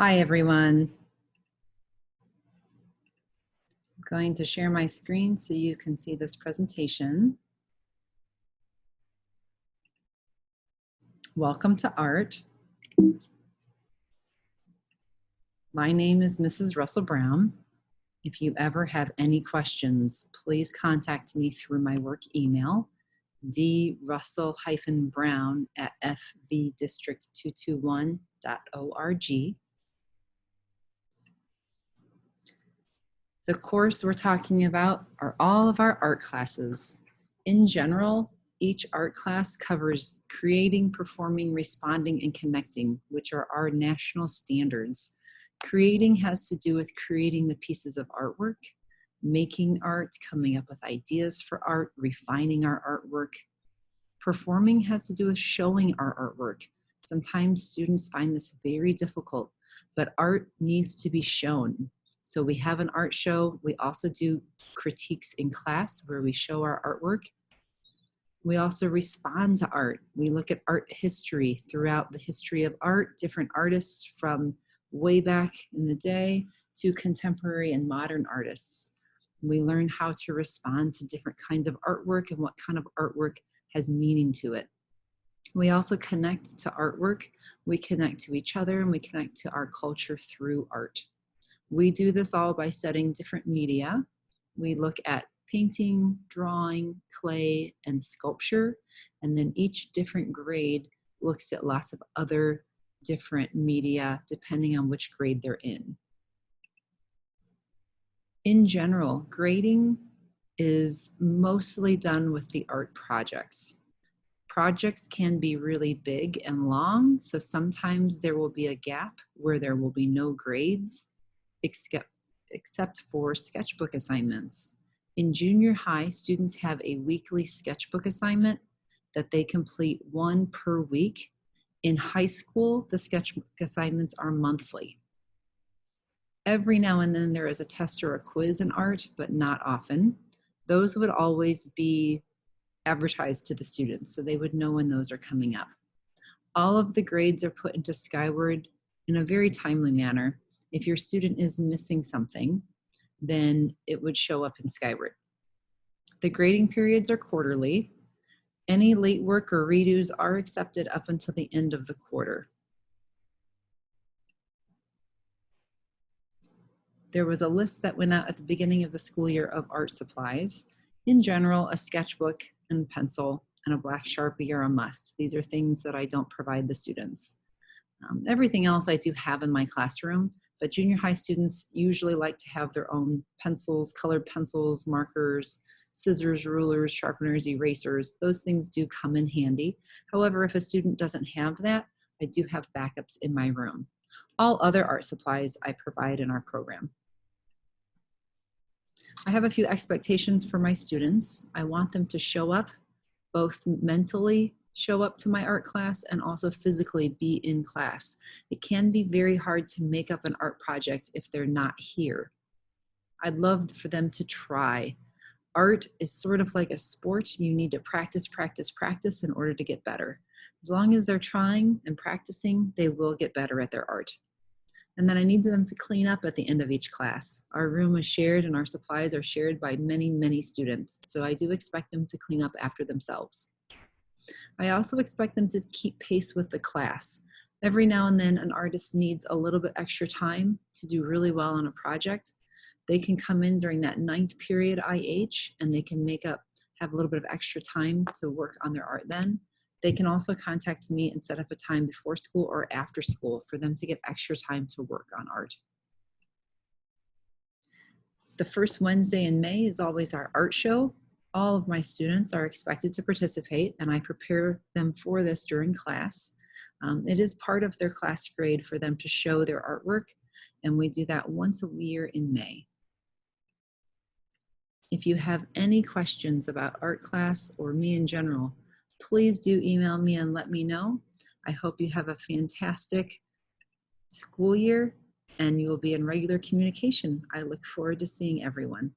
Hi, everyone. I'm going to share my screen so you can see this presentation. Welcome to ART. My name is Mrs. Russell Brown. If you ever have any questions, please contact me through my work email, drussell-brown@fvdistrict221.org. The course we're talking about are all of our art classes. In general, each art class covers creating, performing, responding, and connecting, which are our national standards. Creating has to do with creating the pieces of artwork, making art, coming up with ideas for art, refining our artwork. Performing has to do with showing our artwork. Sometimes students find this very difficult, but art needs to be shown. So we have an art show. We also do critiques in class where we show our artwork. We also respond to art. We look at art history throughout the history of art, different artists from way back in the day to contemporary and modern artists. We learn how to respond to different kinds of artwork and what kind of artwork has meaning to it. We also connect to artwork. We connect to each other and we connect to our culture through art. We do this all by studying different media. We look at painting, drawing, clay, and sculpture, and then each different grade looks at lots of other different media depending on which grade they're in. In general, grading is mostly done with the art projects. Projects can be really big and long, so sometimes there will be a gap where there will be no grades except for sketchbook assignments. In junior high, students have a weekly sketchbook assignment that they complete one per week. In high school, the sketchbook assignments are monthly. Every now and then there is a test or a quiz in art, but not often. Those would always be advertised to the students, so they would know when those are coming up. All of the grades are put into Skyward in a very timely manner. If your student is missing something, then it would show up in Skyward. The grading periods are quarterly. Any late work or redos are accepted up until the end of the quarter. There was a list that went out at the beginning of the school year of art supplies. In general, a sketchbook and pencil and a black Sharpie are a must. These are things that I don't provide the students. Everything else I do have in my classroom, but junior high students usually like to have their own pencils, colored pencils, markers, scissors, rulers, sharpeners, erasers. Those things do come in handy. However, if a student doesn't have that, I do have backups in my room. All other art supplies I provide in our program. I have a few expectations for my students. I want them to show up, both mentally show up to my art class and also physically be in class. It can be very hard to make up an art project if they're not here. I'd love for them to try. Art is sort of like a sport. You need to practice, practice, practice in order to get better. As long as they're trying and practicing, they will get better at their art. And then I need them to clean up at the end of each class. Our room is shared and our supplies are shared by many, many students. So I do expect them to clean up after themselves. I also expect them to keep pace with the class. Every now and then an artist needs a little bit extra time to do really well on a project. They can come in during that 9th period IH and they can have a little bit of extra time to work on their art then. They can also contact me and set up a time before school or after school for them to get extra time to work on art. The first Wednesday in May is always our art show. All of my students are expected to participate and I prepare them for this during class. It is part of their class grade for them to show their artwork, and we do that once a year in May. If you have any questions about art class or me in general, please do email me and let me know. I hope you have a fantastic school year and you will be in regular communication. I look forward to seeing everyone.